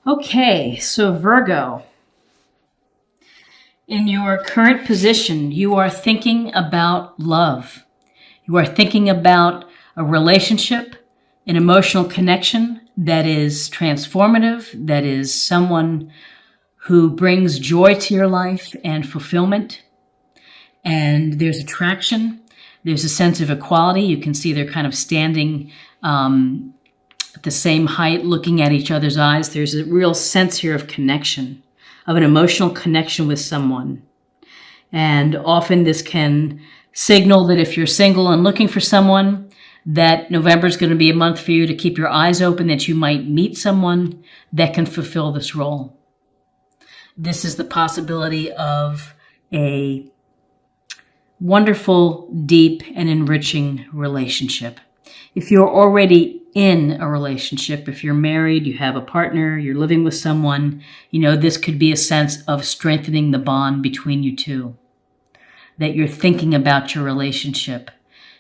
Okay, so Virgo, in your current position, you are thinking about love. You are thinking about a relationship, an emotional connection that is transformative, that is someone who brings joy to your life and fulfillment. And there's attraction. There's a sense of equality. You can see they're kind of standing at the same height, looking at each other's eyes. There's a real sense here of connection, of an emotional connection with someone. And often this can signal that if you're single and looking for someone, that November is going to be a month for you to keep your eyes open, that you might meet someone that can fulfill this role. This is the possibility of a wonderful, deep, and enriching relationship. If you're already in a relationship, if you're married, you have a partner, you're living with someone, this could be a sense of strengthening the bond between you two. That you're thinking about your relationship,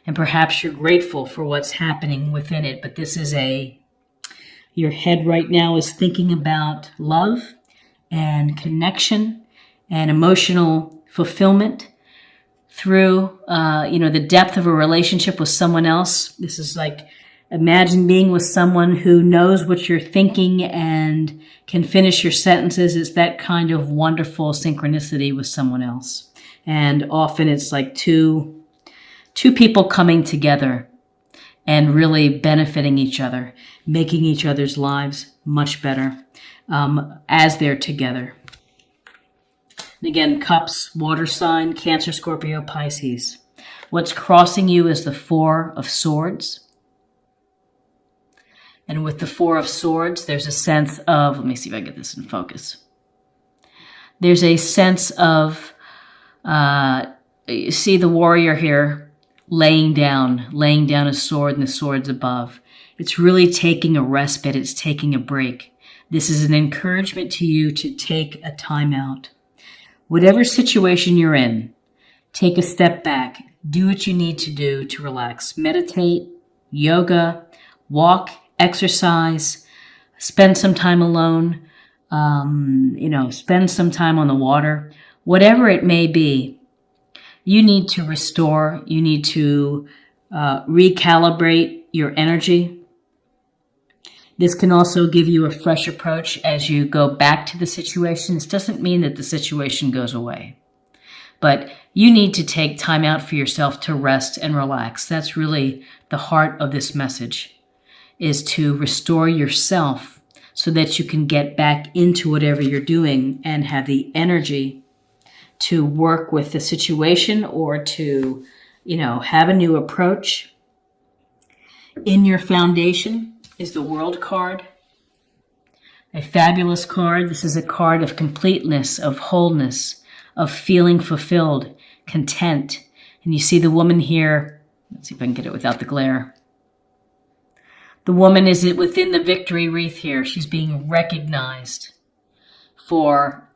and perhaps you're grateful for what's happening within it. But this is your head right now is thinking about love and connection and emotional fulfillment through, the depth of a relationship with someone else. This is like, imagine being with someone who knows what you're thinking and can finish your sentences. It's that kind of wonderful synchronicity with someone else. And often it's like two people coming together and really benefiting each other, making each other's lives much better as they're together. And again, cups, water sign, Cancer, Scorpio, Pisces. What's crossing you is the Four of Swords. And with the Four of Swords, there's a sense of, let me see if I get this in focus. There's a sense of, you see the warrior here laying down a sword, and the sword's above. It's really taking a respite. It's taking a break. This is an encouragement to you to take a time out. Whatever situation you're in, take a step back. Do what you need to do to relax. Meditate, yoga, walk, exercise, spend some time alone, spend some time on the water. Whatever it may be, you need to restore. You need to recalibrate your energy. This can also give you a fresh approach as you go back to the situation. This doesn't mean that the situation goes away, but you need to take time out for yourself to rest and relax. That's really the heart of this message, is to restore yourself so that you can get back into whatever you're doing and have the energy to work with the situation or to, have a new approach. In your foundation is the World card, a fabulous card. This is a card of completeness, of wholeness, of feeling fulfilled, content. And you see the woman here. Let's see if I can get it without the glare. The woman is within the victory wreath here. She's being recognized for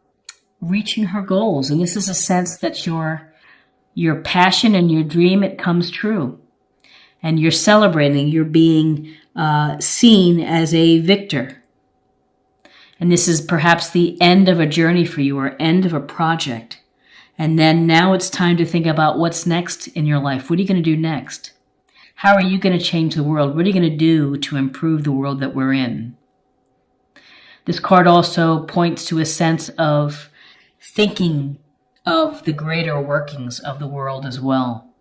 reaching her goals. And this is a sense that your passion and your dream, it comes true. And you're celebrating, you're being seen as a victor. And this is perhaps the end of a journey for you, or end of a project. And then now it's time to think about what's next in your life. What are you going to do next? How are you going to change the world? What are you going to do to improve the world that we're in? This card also points to a sense of thinking of the greater workings of the world as well,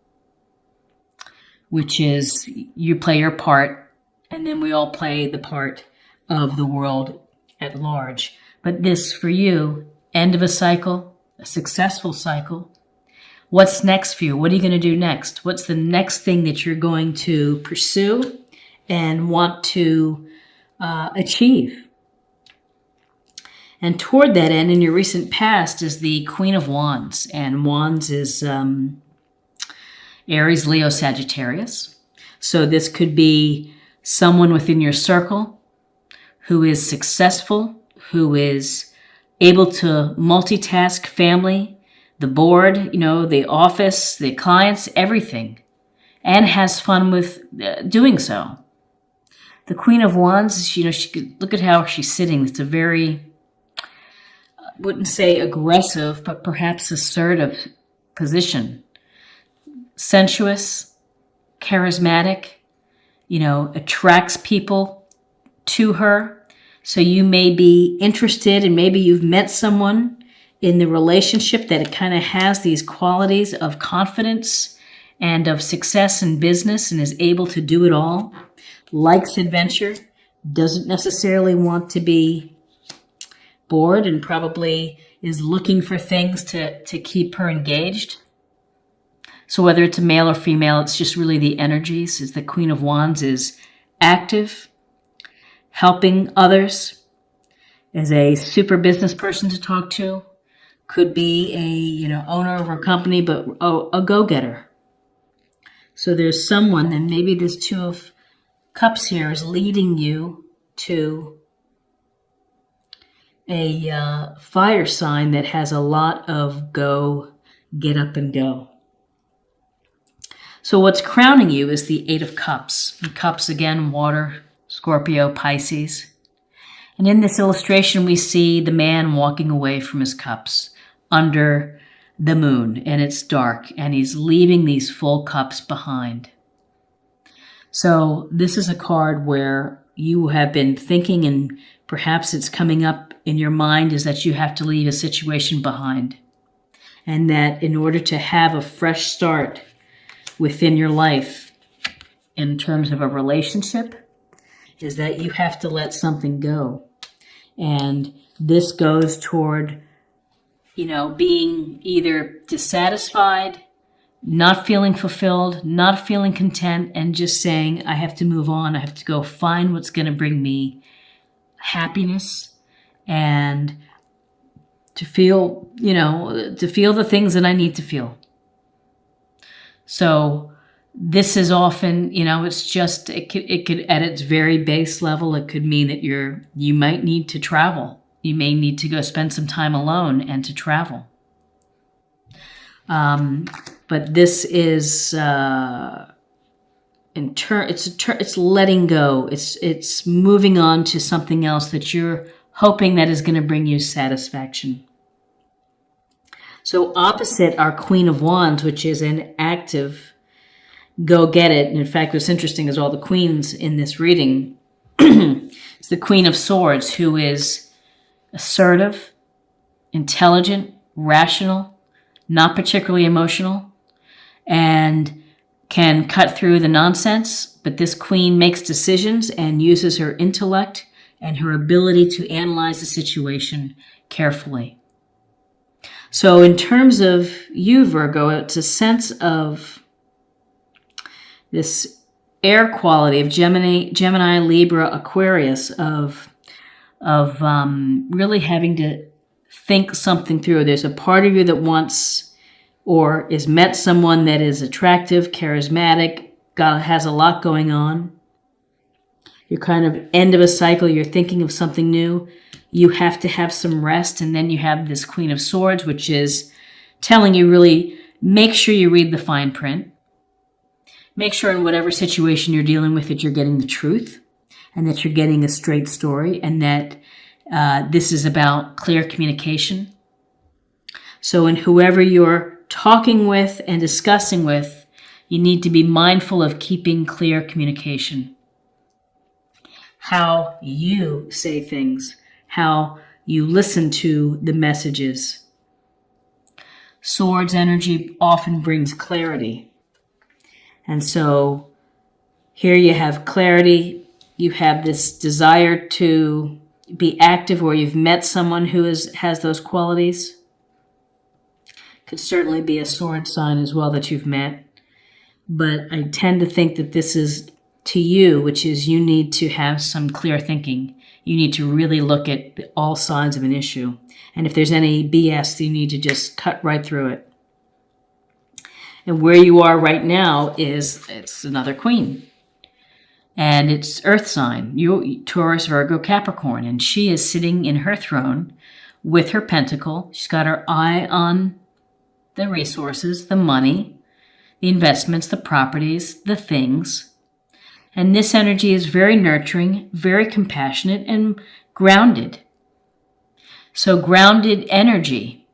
which is you play your part, and then we all play the part of the world at large. But this, for you, end of a cycle, a successful cycle. What's next for you? What are you going to do next? What's the next thing that you're going to pursue and want to achieve? And toward that end, in your recent past, is the Queen of Wands. And Wands is Aries, Leo, Sagittarius. So this could be someone within your circle who is successful, who is able to multitask family, the board, the office, the clients, everything, and has fun with doing so. The Queen of Wands, look at how she's sitting. It's a very, I wouldn't say aggressive, but perhaps assertive position. Sensuous, charismatic, attracts people to her. So you may be interested, and maybe you've met someone in the relationship that it kind of has these qualities of confidence and of success in business and is able to do it all, likes adventure, doesn't necessarily want to be bored, and probably is looking for things to keep her engaged. So whether it's a male or female, it's just really the energies. Is the Queen of Wands is active, helping others, is a super business person to talk to, could be a owner of a company, but a go-getter. So there's someone, and maybe this Two of Cups here is leading you to a fire sign that has a lot of get up and go. So what's crowning you is the Eight of Cups. And cups, again, water, Scorpio, Pisces. And in this illustration, we see the man walking away from his cups under the moon, and it's dark, and he's leaving these full cups behind. So this is a card where you have been thinking, and perhaps it's coming up in your mind, is that you have to leave a situation behind. And that in order to have a fresh start within your life in terms of a relationship, is that you have to let something go. And this goes toward, being either dissatisfied, not feeling fulfilled, not feeling content, and just saying, I have to move on. I have to go find what's going to bring me happiness and to feel the things that I need to feel. So this is often, it's just, it could at its very base level, it could mean that you might need to travel. You may need to go spend some time alone and to travel. But this is, it's letting go. It's moving on to something else that you're hoping that is going to bring you satisfaction. So opposite our Queen of Wands, which is an active go get it. And in fact, what's interesting is all the queens in this reading. It's the Queen of Swords, who is assertive, intelligent, rational, not particularly emotional, and can cut through the nonsense. But this queen makes decisions and uses her intellect and her ability to analyze the situation carefully. So in terms of you, Virgo, it's a sense of this air quality of Gemini, Libra, Aquarius, of really having to think something through. There's a part of you that wants or is met someone that is attractive, charismatic, has a lot going on. You're kind of end of a cycle. You're thinking of something new. You have to have some rest. And then you have this Queen of Swords, which is telling you really make sure you read the fine print. Make sure in whatever situation you're dealing with that you're getting the truth and that you're getting a straight story, and that this is about clear communication. So in whoever you're talking with and discussing with, you need to be mindful of keeping clear communication. How you say things, how you listen to the messages. Swords energy often brings clarity. And so here you have clarity. You have this desire to be active, or you've met someone who has those qualities. Could certainly be a sword sign as well that you've met. But I tend to think that this is to you, which is you need to have some clear thinking. You need to really look at all sides of an issue. And if there's any BS, you need to just cut right through it. And where you are right now it's another queen. And it's earth sign, you Taurus, Virgo, Capricorn. And she is sitting in her throne with her pentacle. She's got her eye on the resources, the money, the investments, the properties, the things. And this energy is very nurturing, very compassionate, and grounded. So grounded energy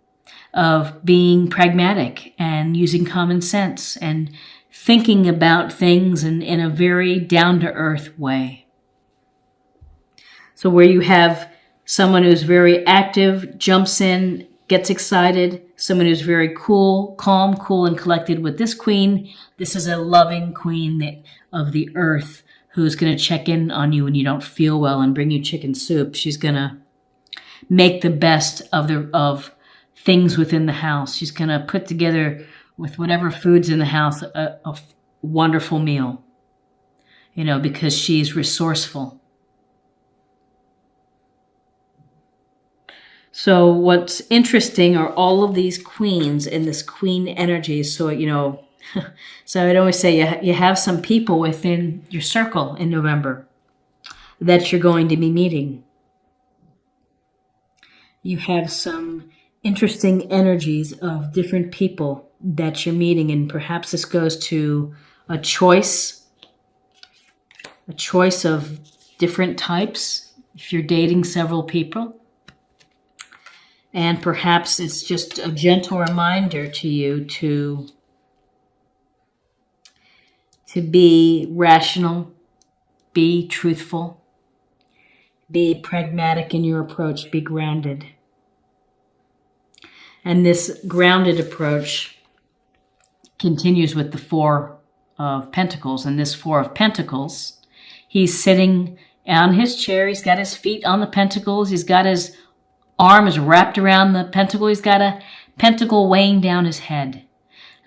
of being pragmatic and using common sense and thinking about things in a very down-to-earth way. So where you have someone who's very active, jumps in, gets excited, someone who's very calm, cool, and collected with this queen. This is a loving queen of the earth who's going to check in on you when you don't feel well and bring you chicken soup. She's going to make the best of things within the house. She's going to put together with whatever food's in the house a wonderful meal, because she's resourceful. So what's interesting are all of these queens in this queen energy. So, so I'd always say you have some people within your circle in November that you're going to be meeting. You have some interesting energies of different people that you're meeting, and perhaps this goes to a choice of different types if you're dating several people. And perhaps it's just a gentle reminder to you to be rational, be truthful, be pragmatic in your approach, be grounded. And this grounded approach continues with the Four of Pentacles. And this Four of Pentacles, he's sitting on his chair. He's got his feet on the pentacles. He's got his arms wrapped around the pentacle. He's got a pentacle weighing down his head.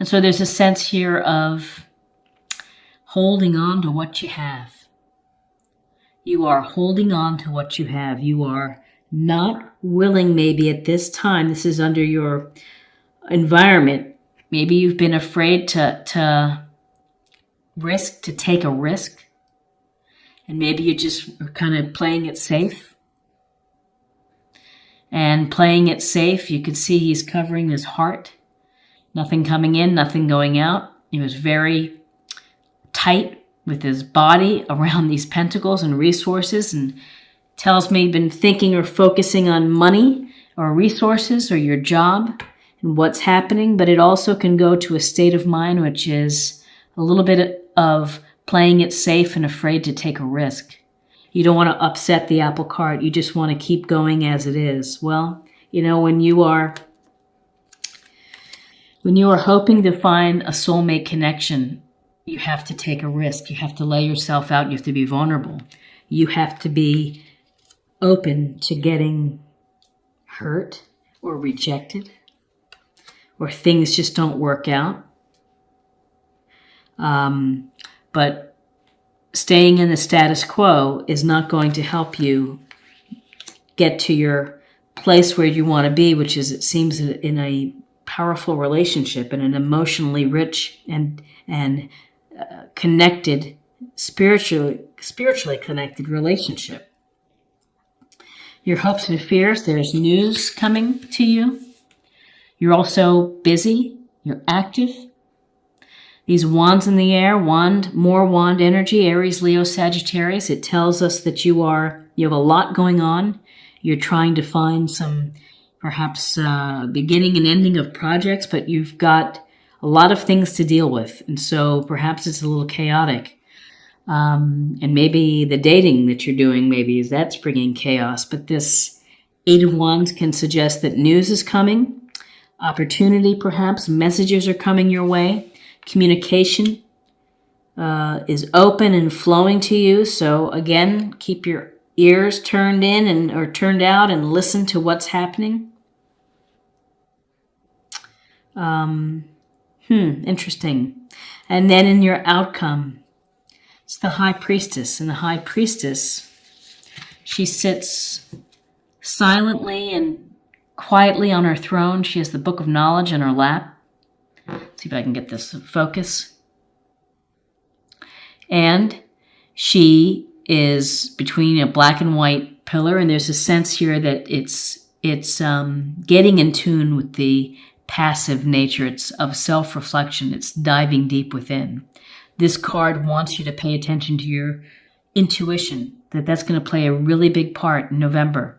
And so there's a sense here of holding on to what you have. You are holding on to what you have. You are not willing, maybe at this time, this is under your environment, maybe you've been afraid to take a risk. And maybe you just are kind of playing it safe. And playing it safe, you could see he's covering his heart. Nothing coming in, nothing going out. He was very tight with his body around these pentacles and resources, and tells me you've been thinking or focusing on money or resources or your job and what's happening. But it also can go to a state of mind which is a little bit of playing it safe and afraid to take a risk. You don't want to upset the apple cart. You just want to keep going as it is. Well, when you are hoping to find a soulmate connection, you have to take a risk. You have to lay yourself out. You have to be vulnerable. You have to be open to getting hurt or rejected, or things just don't work out. But staying in the status quo is not going to help you get to your place where you want to be, which is, it seems, in a powerful relationship, and an emotionally rich and connected, spiritually connected relationship. Your hopes and fears, there's news coming to you. You're also busy. You're active. These wands in the air, more wand energy, Aries, Leo, Sagittarius. It tells us that you have a lot going on. You're trying to find some, perhaps, beginning and ending of projects, but you've got a lot of things to deal with. And so perhaps it's a little chaotic. And maybe the dating that you're doing, maybe that's bringing chaos. But this Eight of Wands can suggest that news is coming, opportunity perhaps, messages are coming your way. Communication is open and flowing to you. So again, keep your ears turned in or turned out and listen to what's happening. Interesting. And then in your outcome, it's the High Priestess. And the High Priestess, she sits silently and quietly on her throne. She has the Book of Knowledge in her lap. Let's see if I can get this focus. And she is between a black and white pillar, and there's a sense here that it's getting in tune with the passive nature. It's of self-reflection. It's diving deep within. This card wants you to pay attention to your intuition, that's going to play a really big part in November,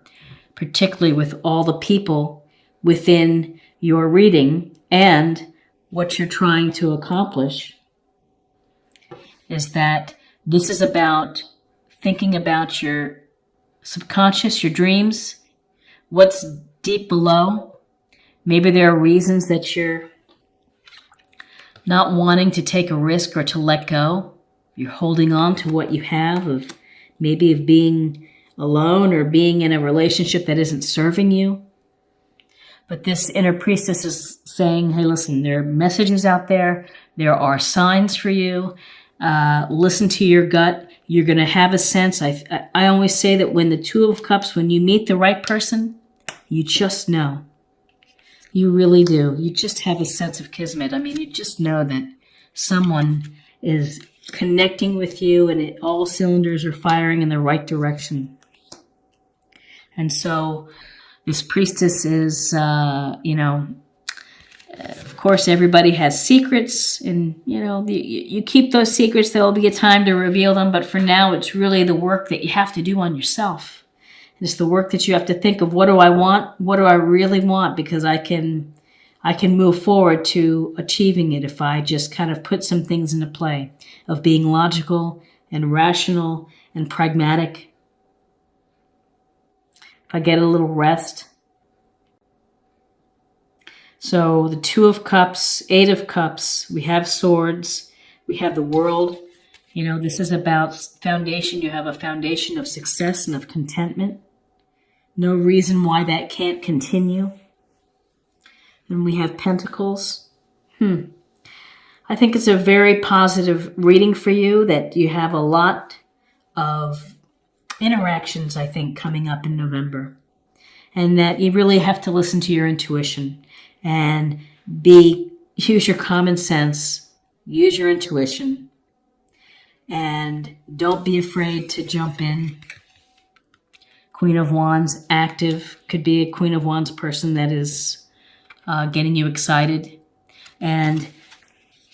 particularly with all the people within your reading. And what you're trying to accomplish is that this is about thinking about your subconscious, your dreams, what's deep below. Maybe there are reasons that you're not wanting to take a risk or to let go. You're holding on to what you have, of maybe of being alone or being in a relationship that isn't serving you. But this inner priestess is saying, hey, listen, there are messages out there. There are signs for you. Listen to your gut. You're going to have a sense. I always say that when the Two of Cups, when you meet the right person, you just know. You really do. You just have a sense of kismet. I mean, you just know that someone is connecting with you and all cylinders are firing in the right direction. And so this priestess is, of course, everybody has secrets, and, you keep those secrets. There will be a time to reveal them. But for now, it's really the work that you have to do on yourself. It's the work that you have to think of, what do I want? What do I really want? Because I can move forward to achieving it if I just kind of put some things into play of being logical and rational and pragmatic. If I get a little rest. So the Two of Cups, Eight of Cups, we have swords, we have the World. This is about foundation. You have a foundation of success and of contentment. No reason why that can't continue. And we have Pentacles. I think it's a very positive reading for you, that you have a lot of interactions, I think, coming up in November. And that you really have to listen to your intuition and use your common sense, use your intuition, and don't be afraid to jump in. Queen of Wands, active, could be a Queen of Wands person that is getting you excited. And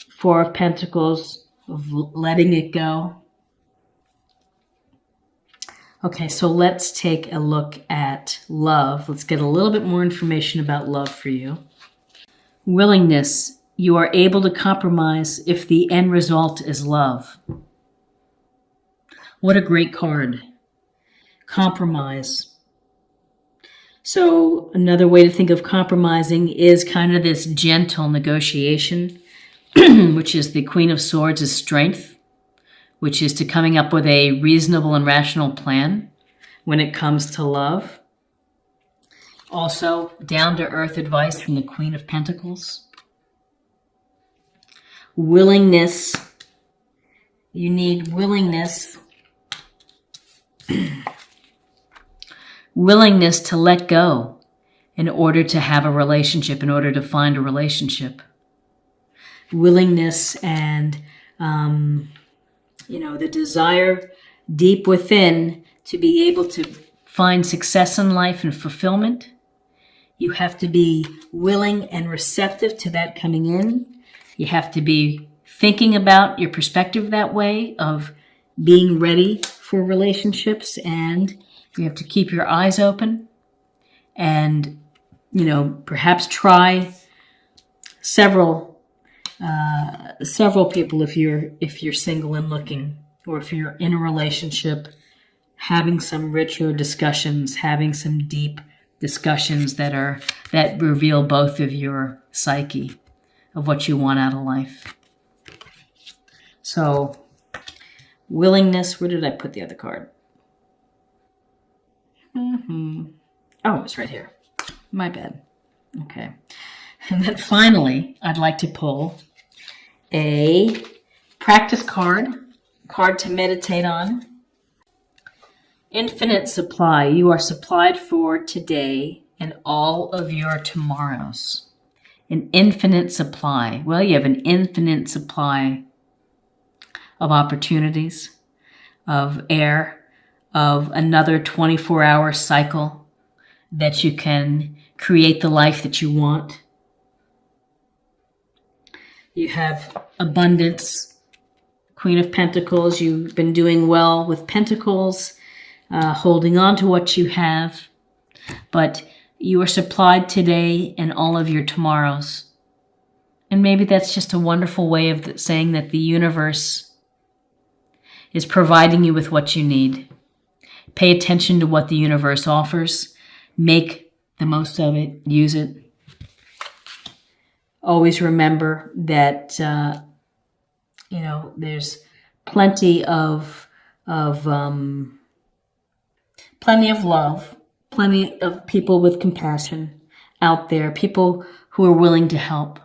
Four of Pentacles, of letting it go. Okay, so let's take a look at love. Let's get a little bit more information about love for you. Willingness. You are able to compromise if the end result is love. What a great card. Compromise. So another way to think of compromising is kind of this gentle negotiation, which is the Queen of Swords is strength, which is to coming up with a reasonable and rational plan when it comes to love. Also, down-to-earth advice from the Queen of Pentacles. Willingness. You need willingness. Willingness to let go in order to have a relationship, in order to find a relationship. Willingness and, the desire deep within to be able to find success in life and fulfillment. You have to be willing and receptive to that coming in. You have to be thinking about your perspective that way of being ready for relationships, and you have to keep your eyes open and, perhaps try several people if you're single and looking, or if you're in a relationship, having some richer discussions, having some deep discussions that reveal both of your psyche of what you want out of life. So, willingness. Where did I put the other card? Oh, it's right here. My bad. Okay. And then finally, I'd like to pull a practice card to meditate on. Infinite supply. You are supplied for today and all of your tomorrows. An infinite supply. Well, you have an infinite supply of opportunities, of air, of another 24-hour cycle that you can create the life that you want. You have abundance. Queen of Pentacles, you've been doing well with Pentacles, holding on to what you have, but you are supplied today and all of your tomorrows. And maybe that's just a wonderful way of saying that the universe is providing you with what you need. Pay attention to what the universe offers. Make the most of it. Use it. Always remember that, there's plenty of love, plenty of people with compassion out there, people who are willing to help.